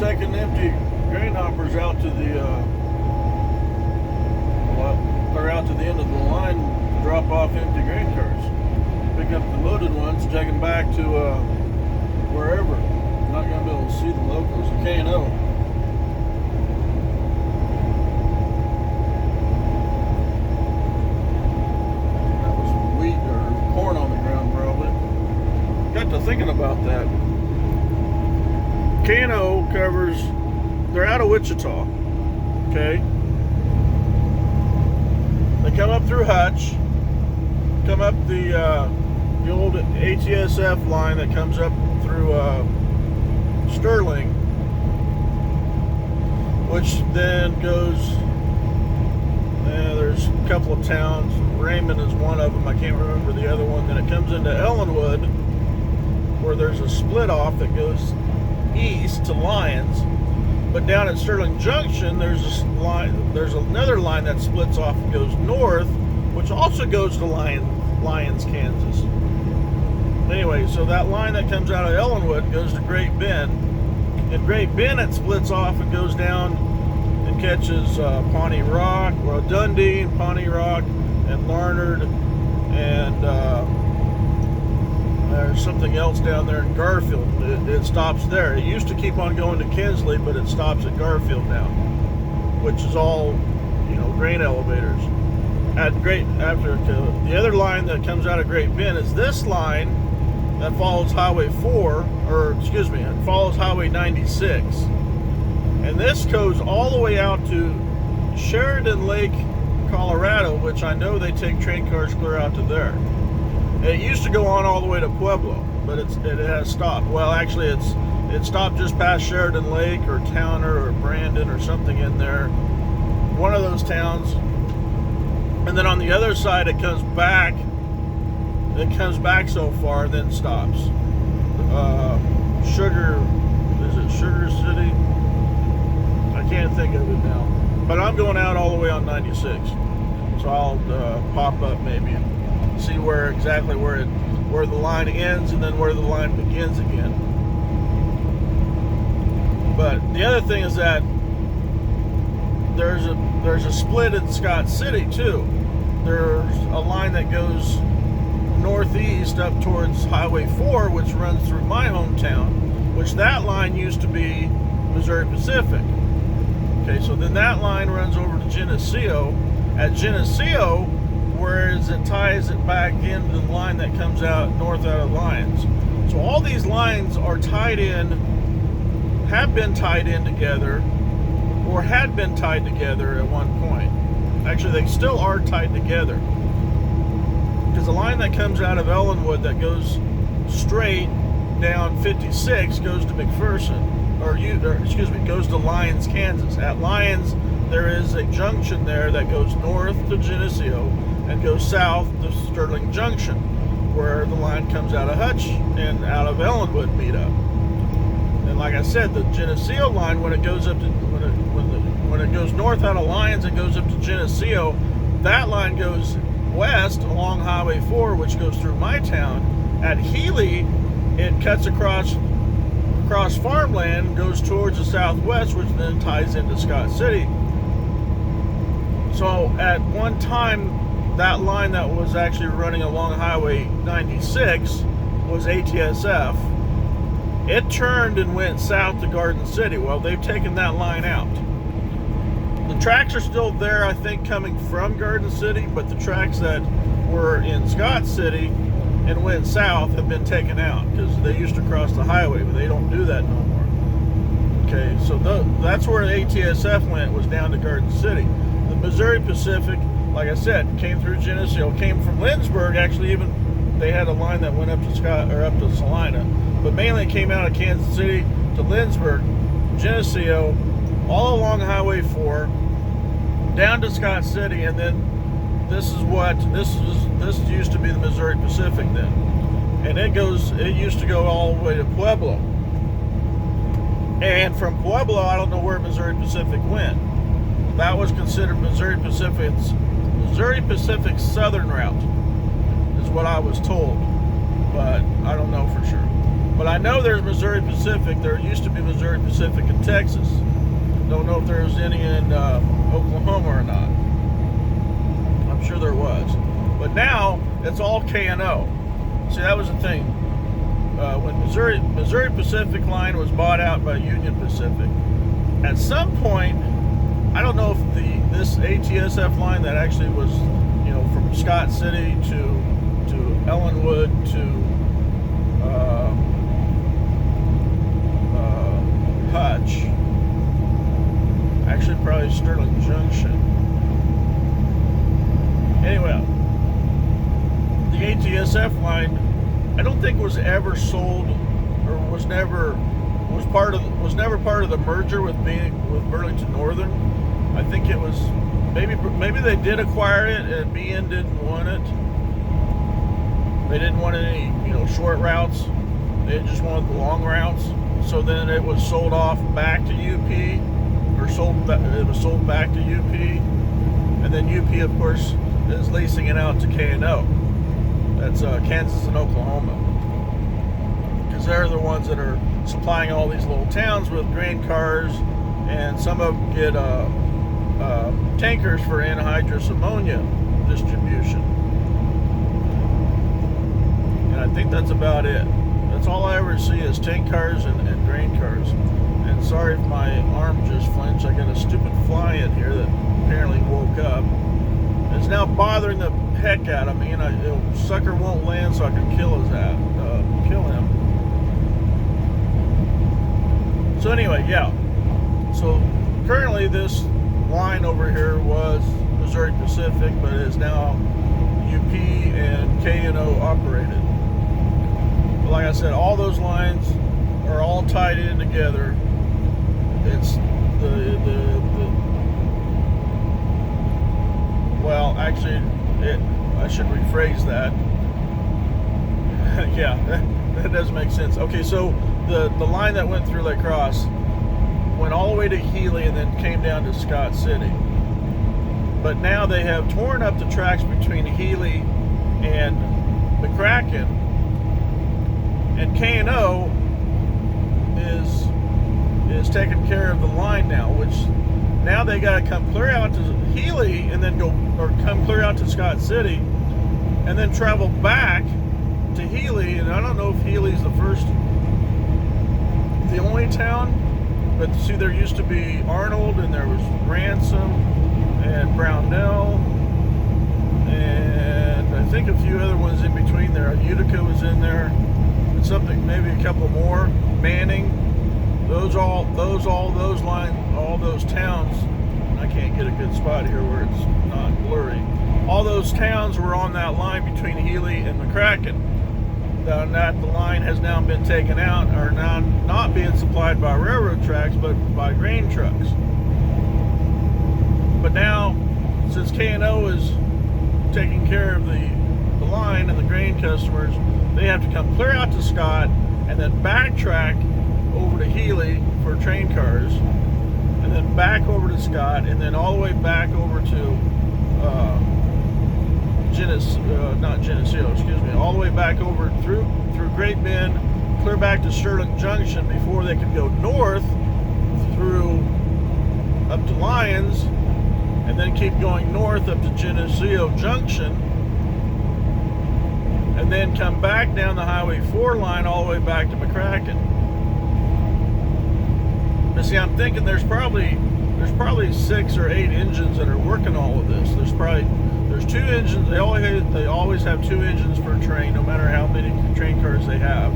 taking empty grain hoppers out to the, they're out to the end of the line to drop off empty grain cars. Pick up the loaded ones, take them back to wherever. I'm not going to be able to see the locals, the K&O. That was wheat or corn on the ground probably. Got to thinking about that. K&O covers, they're out of Wichita, okay? They come up through Hutch, come up the old ATSF line that comes up through Sterling, which then goes, there's a couple of towns, Raymond is one of them, I can't remember the other one. Then it comes into Ellenwood, where there's a split off that goes east to Lyons, but down at Sterling Junction there's another line that splits off and goes north, which also goes to Lyons, Kansas. Anyway, so that line that comes out of Ellenwood goes to Great Bend. In Great Bend it splits off and goes down and catches Pawnee Rock, or Dundee and Pawnee Rock and Larned, and there's something else down there in Garfield. It stops there. It used to keep on going to Kinsley, but it stops at Garfield now, which is all, grain elevators. The other line that comes out of Great Bend is this line that follows Highway 4, it follows Highway 96. And this goes all the way out to Sheridan Lake, Colorado, which I know they take train cars clear out to there. It used to go on all the way to Pueblo, but it has stopped. Well, actually, it stopped just past Sheridan Lake or Towner or Brandon or something in there, one of those towns. And then on the other side, it comes back. It comes back so far, then stops. Sugar City? I can't think of it now. But I'm going out all the way on 96, so I'll pop up maybe and see exactly where the line ends and then where the line begins again. But the other thing is that there's a split in Scott City too. There's a line that goes northeast up towards Highway 4, which runs through my hometown, which that line used to be Missouri Pacific. Okay, so then that line runs over to Geneseo. At Geneseo, whereas it ties it back into the line that comes out north out of Lyons. So all these lines are tied in, have been tied in together, or had been tied together at one point. Actually, they still are tied together. Because the line that comes out of Ellenwood that goes straight down 56 goes to McPherson, goes to Lyons, Kansas. At Lyons, there is a junction there that goes north to Geneseo and goes south to Sterling Junction, where the line comes out of Hutch and out of Ellenwood meet up. And like I said, the Geneseo line, when it goes up to when it goes north out of Lyons and goes up to Geneseo, that line goes west along Highway 4, which goes through my town. At Healy, it cuts across farmland, goes towards the southwest, which then ties into Scott City. So at one time, that line that was actually running along Highway 96 was ATSF. It turned and went south to Garden City. Well, they've taken that line out. The tracks are still there, I think, coming from Garden City, but the tracks that were in Scott City and went south have been taken out because they used to cross the highway, but they don't do that no more. Okay, so that's where the ATSF went, was down to Garden City. The Missouri Pacific, like I said, came through Geneseo, came from Lindsborg. Actually, even they had a line that went up to Salina, but mainly it came out of Kansas City to Lindsborg, Geneseo, all along Highway 4, down to Scott City, and then this used to be the Missouri Pacific then, and it used to go all the way to Pueblo, and from Pueblo, I don't know where Missouri Pacific went. That was considered Missouri Pacific's southern route, is what I was told, but I don't know for sure. But I know there's Missouri Pacific. There used to be Missouri Pacific in Texas. Don't know if there's any in Oklahoma or not. I'm sure there was. But now it's all K&O. See, that was the thing. When Missouri Pacific line was bought out by Union Pacific, at some point, I don't know if this ATSF line that actually was, from Scott City to Ellenwood to Hutch, actually probably Sterling Junction. Anyway, the ATSF line, I don't think was ever sold, or was never part of the merger with Burlington Northern. I think it was maybe they did acquire it and BN didn't want it. They didn't want any short routes. They just wanted the long routes. So then it was sold off back to UP, or it was sold back to UP, and then UP of course is leasing it out to K&O. That's Kansas and Oklahoma, because they're the ones that are supplying all these little towns with grain cars, and some of them get tankers for anhydrous ammonia distribution. And I think that's about it. That's all I ever see is tank cars and grain cars. And sorry if my arm just flinched. I got a stupid fly in here that apparently woke up. It's now bothering the heck out of me, and the sucker won't land so I can kill him. So anyway, yeah. So currently this line over here was Missouri Pacific, but is now UP and K&O operated. But like I said, all those lines are all tied in together. It's well, actually, I should rephrase that. Yeah, that does make sense. Okay, so the line that went through La Crosse went all the way to Healy and then came down to Scott City. But now they have torn up the tracks between Healy and McCracken, and K&O is taking care of the line now, which now they got to come clear out to Healy and then come clear out to Scott City and then travel back to Healy. And I don't know if Healy's the only town, but see, there used to be Arnold, and there was Ransom and Brownell, and I think a few other ones in between there. Utica was in there, and something, maybe a couple more. Manning, all those towns. I can't get a good spot here where it's not blurry. All those towns were on that line between Healy and McCracken. That the line has now been taken out, or now not being supplied by railroad tracks, but by grain trucks. But now, since K&O is taking care of the line and the grain customers, they have to come clear out to Scott and then backtrack over to Healy for train cars, and then back over to Scott, and then all the way back over to all the way back over through Great Bend, clear back to Sterling Junction before they can go north up to Lyons, and then keep going north up to Geneseo Junction, and then come back down the Highway 4 line all the way back to McCracken. But see, I'm thinking there's probably 6 or 8 engines that are working all of this. There's 2 engines. They always have 2 engines per train, no matter how many train cars they have.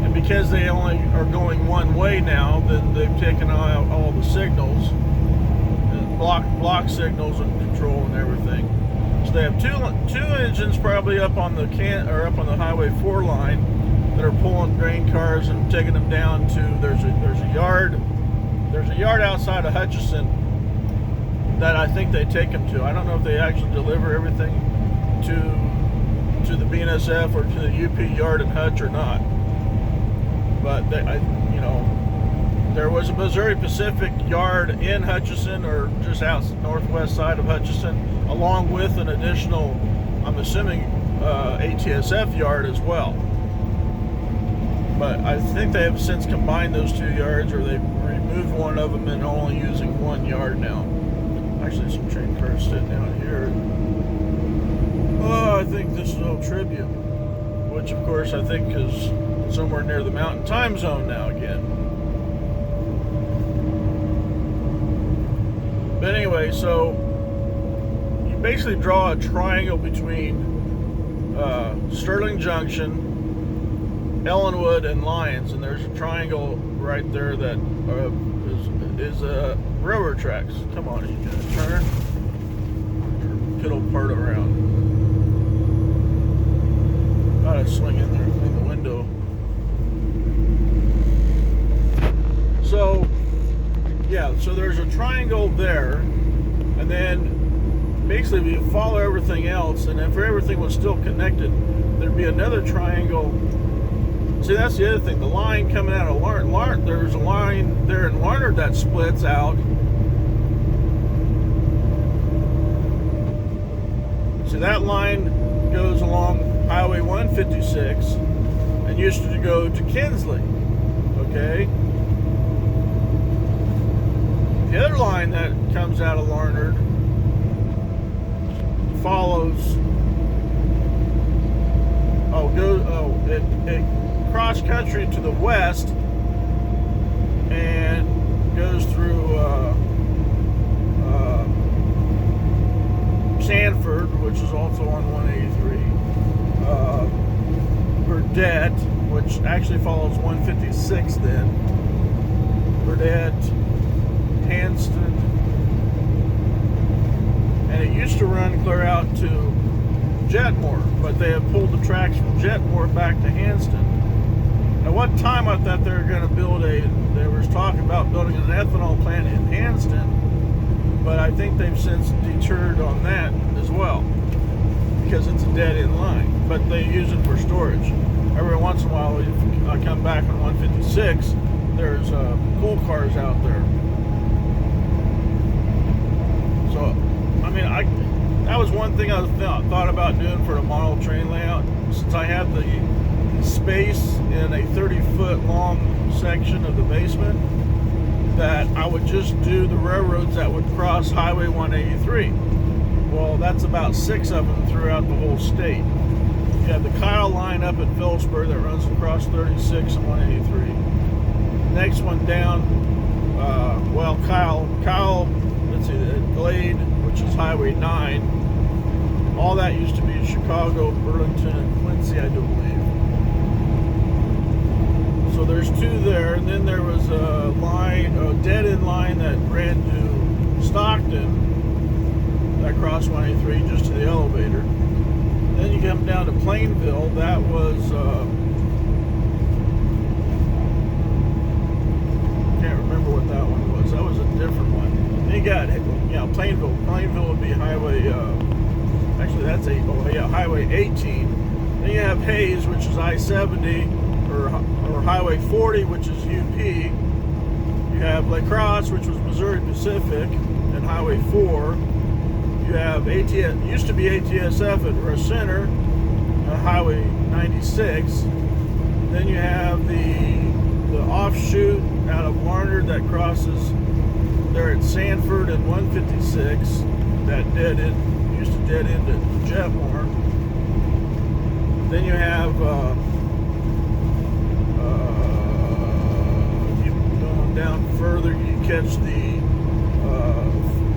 And because they only are going one way now, then they've taken out all the signals, and block signals and control and everything. So they have two engines probably up on the Highway 4 line that are pulling grain cars and taking them down to there's a yard outside of Hutchinson that I think they take them to. I don't know if they actually deliver everything to the BNSF or to the UP yard in Hutch or not. But there was a Missouri Pacific yard in Hutchinson, or just out northwest side of Hutchinson, along with an additional, I'm assuming, ATSF yard as well. But I think they have since combined those 2 yards, or they've removed one of them and only using 1 yard now. Actually, some train cars sitting down here. Oh, I think this is Old Tribune, which of course I think is somewhere near the Mountain Time Zone now again. But anyway, so you basically draw a triangle between Sterling Junction, Ellenwood, and Lyons, and there's a triangle right there that is railroad tracks. Come on, you gonna turn? Good old part around. Gotta swing in there in the window. So, yeah, so there's a triangle there, and then basically we follow everything else, and if everything was still connected, there'd be another triangle. See, that's the other thing. The line coming out of Larned, there's a line there in Larned that splits out. See, that line goes along Highway 156 and used to go to Kinsley. Okay? The other line that comes out of Larned follows, it cross country to the west and goes through Sanford, which is also on 183, Burdett, which actually follows 156 then, Burdett, Hanston, and it used to run clear out to Jetmore, but they have pulled the tracks from Jetmore back to Hanston. At one time I thought they were going to build there was talk about building an ethanol plant in Hanston, but I think they've since deterred on that as well, because it's a dead-end line, but they use it for storage. Every once in a while, if I come back on 156, there's coal cars out there. So, I mean, that was one thing I thought about doing for the model train layout, since I have the space in a 30-foot long section of the basement, that I would just do the railroads that would cross Highway 183. Well, that's about 6 of them throughout the whole state. You have the Kyle line up at Phillipsburg that runs across 36 and 183. Next one down, Kyle, let's see, Glade, which is Highway 9. All that used to be in Chicago, Burlington, and Quincy, I do believe. So there's 2 there, and then there was a dead-end line that ran to Stockton, that crossed 183 just to the elevator. Then you come down to Plainville. That was can't remember what that one was. That was a different one. Then you got Plainville. Plainville would be Highway. Actually, that's Highway 18. Then you have Hayes, which is I-70, or Highway 40, which is UP. You have La Crosse, which was Missouri Pacific, and Highway 4. You have used to be ATSF at Rush Center, Highway 96. Then you have the offshoot out of Larned that crosses there at Sanford and 156. That used to dead end at Jetmore. Then you have going down further, you catch the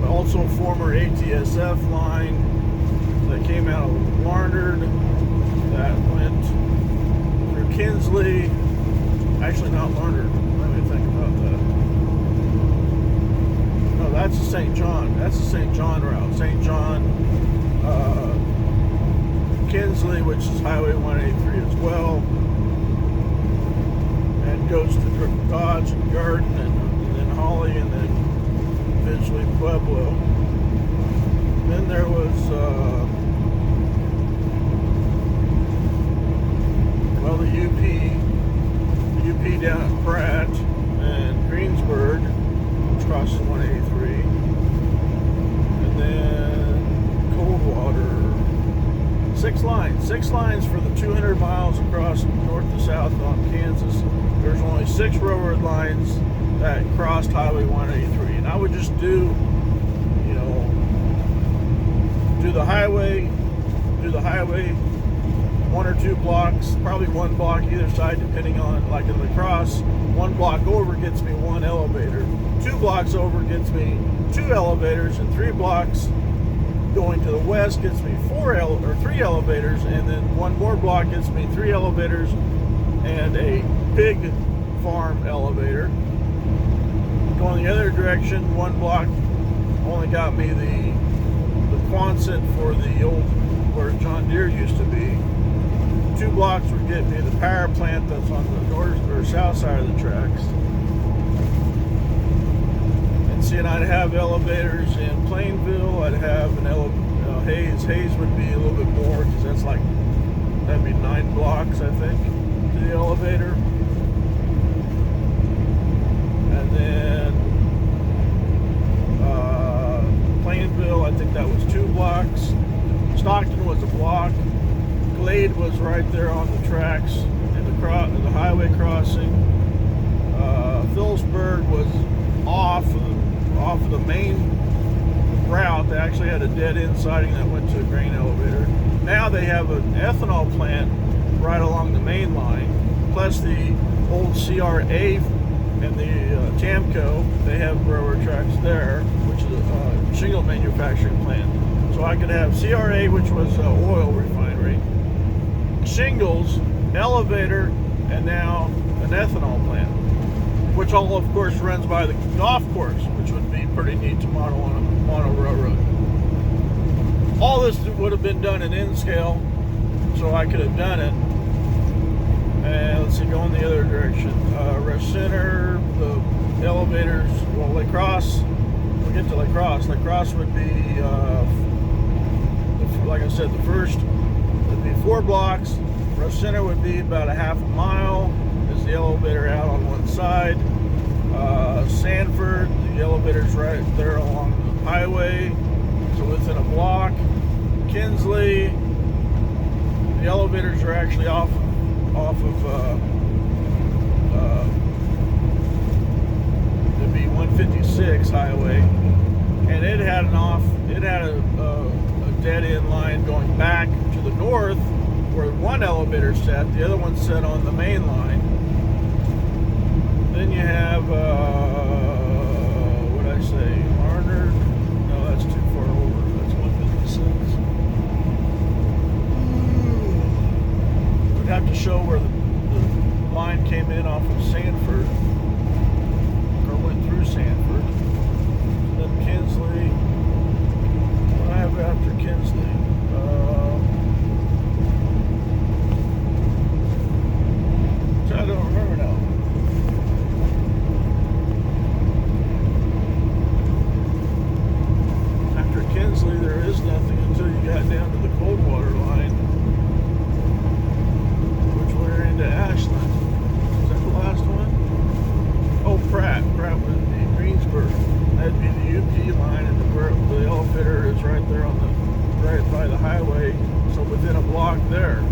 also former ATSF line that came out of Larned that went through Kinsley. Actually, not Larned. Let me think about that. No, that's the St. John. That's the St. John route. St. John, Kinsley, which is Highway 183 as well, and goes to Dodge and Garden and then Holly and then eventually Pueblo. Then there was the UP down at Pratt and Greensburg, which crosses 183, and then Coldwater. 6 lines. 6 lines for the 200 miles across north to south on Kansas. There's only 6 railroad lines that crossed Highway 183. And I would just do the highway, 1 or 2 blocks, probably 1 block either side, depending on, like in La Crosse, 1 block over gets me 1 elevator. 2 blocks over gets me 2 elevators, and 3 blocks going to the west gets me 3 elevators, and then 1 more block gets me 3 elevators and a pig farm elevator. Going the other direction, 1 block only got me the Quonset for the old, where John Deere used to be. 2 blocks would get me the power plant that's on the north or south side of the tracks. And see, and I'd have elevators in Plainville. I'd have an Hayes. Hayes would be a little bit more, because that'd be 9 blocks, I think, to the elevator. And then Plainville, I think that was 2 blocks. Stockton was a block. Glade was right there on the tracks and the highway crossing. Phillipsburg was off of the main route. They actually had a dead end siding that went to a grain elevator. Now they have an ethanol plant right along the main line, plus the old CRA and the Tamco. They have railroad tracks there, which is a shingle manufacturing plant. So I could have CRA, which was oil refinery, shingles, elevator, and now an ethanol plant, which all, of course, runs by the golf course, which would be pretty neat to model on a railroad. All this would have been done in N-scale, so I could have done it. And let's see, going the other direction. Rush Center, the elevators, well, La Crosse, we'll get to La Crosse. La Crosse would be, like I said, the first would be 4 blocks. Rush Center would be about a half a mile. There's the elevator out on one side. Sanford, the elevator's right there along the highway, so within a block. Kinsley, the elevators are actually off of it'd be 156 highway, and it had a dead end line going back to the north where 1 elevator set, the other one set on the main line. Then you have what'd I say, Larned? No, that's too far over. That's 156. We'd have to show where the line came in off of Sanford, or went through Sanford. And then Kinsley. What do I have after Kinsley? I don't remember now. After Kinsley, there is nothing until you got down to the Coldwater line, which we're into Ashland. Is that the last one? Oh, Pratt. Pratt would be Greensburg. That'd be the UP line, and the elevator is right there right by the highway, so within a block there.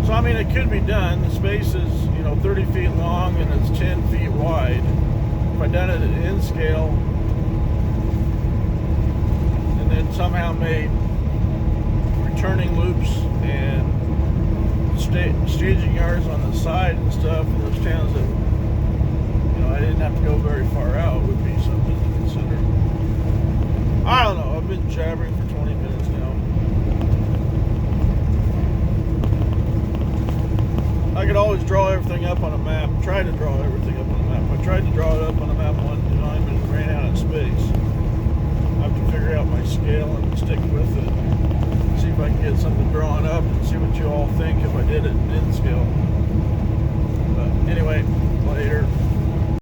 So I mean, it could be done. The space is 30 feet long and it's 10 feet wide. If I done it at N-scale, and then somehow made returning loops and staging yards on the side and stuff, in those towns that I didn't have to go very far out, would be something to consider. I don't know. I've been jabbering for 20 minutes now. I could always draw everything up on a map. Try to draw everything up on a map. I tried to draw it up on a map one time and ran out of space. I have to figure out my scale and stick with it. See if I can get something drawn up and see what you all think if I did it in scale.